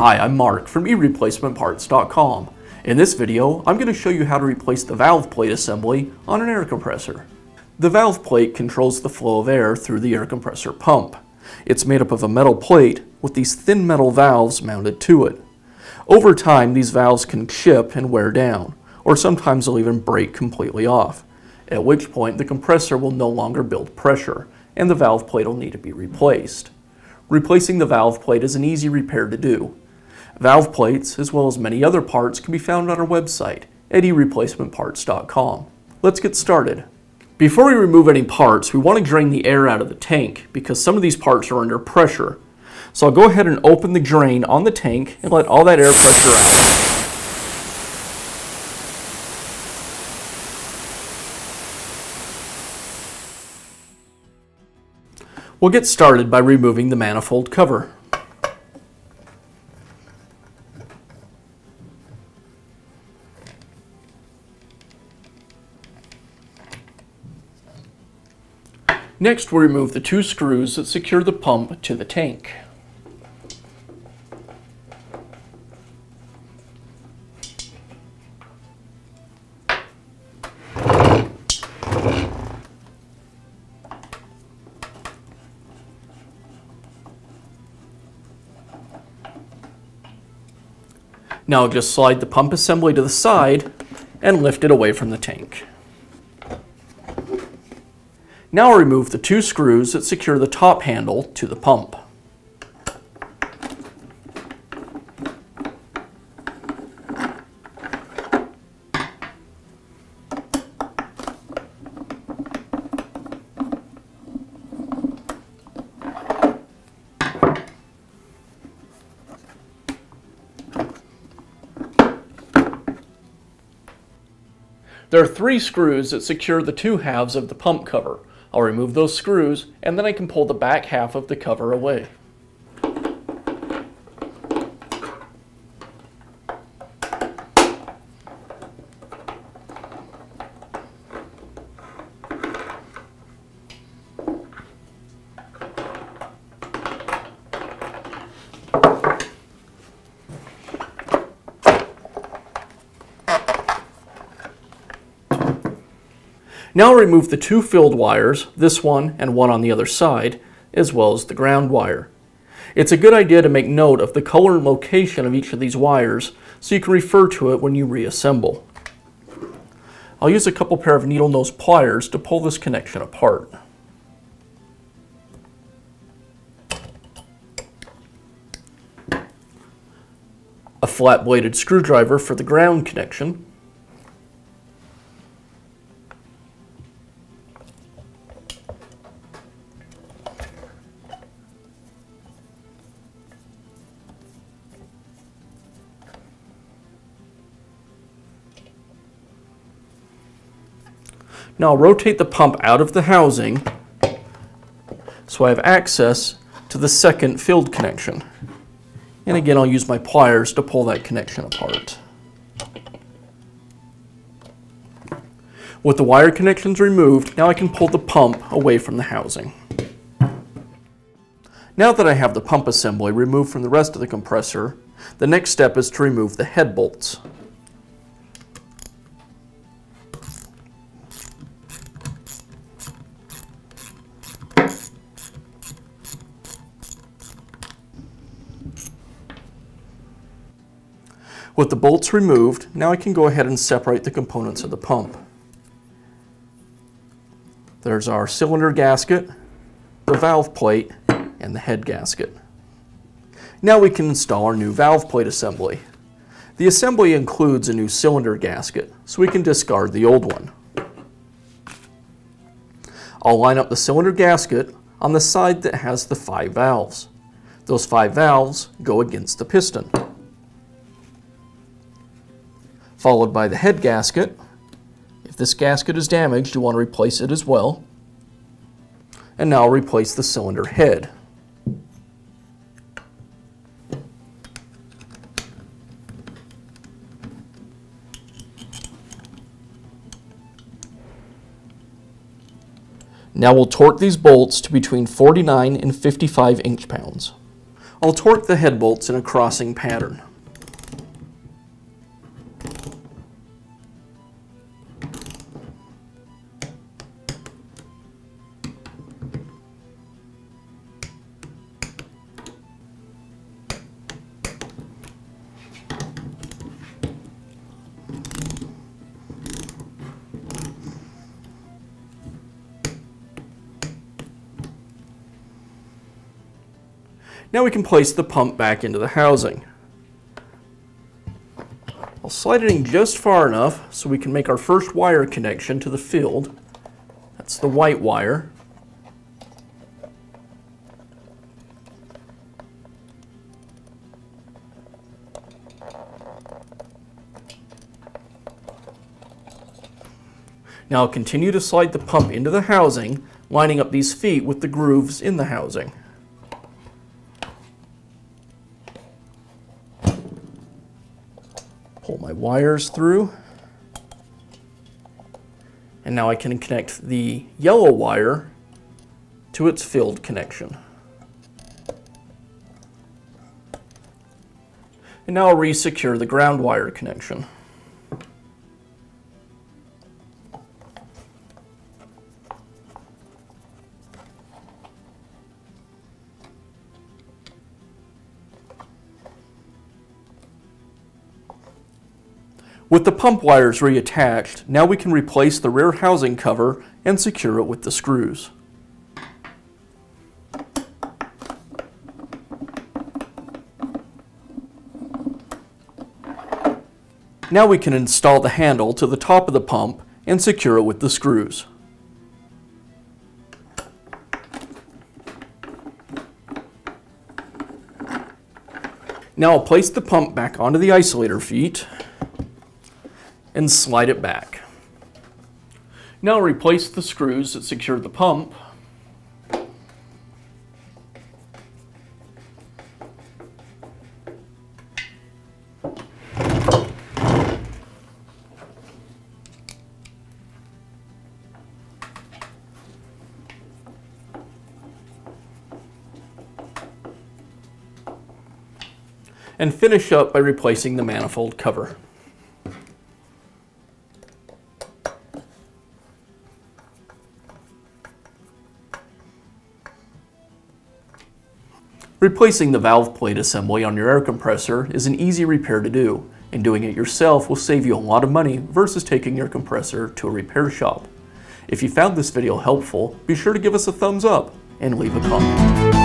Hi, I'm Mark from eReplacementParts.com. In this video, I'm going to show you how to replace the valve plate assembly on an air compressor. The valve plate controls the flow of air through the air compressor pump. It's made up of a metal plate with these thin metal valves mounted to it. Over time, these valves can chip and wear down, or sometimes they'll even break completely off, at which point the compressor will no longer build pressure, and the valve plate will need to be replaced. Replacing the valve plate is an easy repair to do. Valve plates, as well as many other parts, can be found on our website at eReplacementParts.com. Let's get started. Before we remove any parts, we want to drain the air out of the tank because some of these parts are under pressure. So I'll go ahead and open the drain on the tank and let all that air pressure out. We'll get started by removing the manifold cover. Next, we'll remove the two screws that secure the pump to the tank. Now I'll just slide the pump assembly to the side and lift it away from the tank. Now I'll remove the two screws that secure the top handle to the pump. There are three screws that secure the two halves of the pump cover. I'll remove those screws and then I can pull the back half of the cover away. Now I'll remove the two filled wires, this one and one on the other side, as well as the ground wire. It's a good idea to make note of the color and location of each of these wires so you can refer to it when you reassemble. I'll use a couple pair of needle nose pliers to pull this connection apart. A flat bladed screwdriver for the ground connection. Now I'll rotate the pump out of the housing so I have access to the second filled connection. And again, I'll use my pliers to pull that connection apart. With the wire connections removed, now I can pull the pump away from the housing. Now that I have the pump assembly removed from the rest of the compressor, the next step is to remove the head bolts. With the bolts removed, now I can go ahead and separate the components of the pump. There's our cylinder gasket, the valve plate, and the head gasket. Now we can install our new valve plate assembly. The assembly includes a new cylinder gasket, so we can discard the old one. I'll line up the cylinder gasket on the side that has the 5 valves. Those 5 valves go against the piston. Followed by the head gasket. If this gasket is damaged, you want to replace it as well. And now I'll replace the cylinder head. Now we'll torque these bolts to between 49 and 55 inch-pounds. I'll torque the head bolts in a crossing pattern. Now we can place the pump back into the housing. I'll slide it in just far enough so we can make our first wire connection to the field. That's the white wire. Now I'll continue to slide the pump into the housing, lining up these feet with the grooves in the housing. Pull my wires through, and now I can connect the yellow wire to its field connection. And now I'll re-secure the ground wire connection. With the pump wires reattached, now we can replace the rear housing cover and secure it with the screws. Now we can install the handle to the top of the pump and secure it with the screws. Now I'll place the pump back onto the isolator feet and slide it back. Now I'll replace the screws that secure the pump. And finish up by replacing the manifold cover. Replacing the valve plate assembly on your air compressor is an easy repair to do, and doing it yourself will save you a lot of money versus taking your compressor to a repair shop. If you found this video helpful, be sure to give us a thumbs up and leave a comment.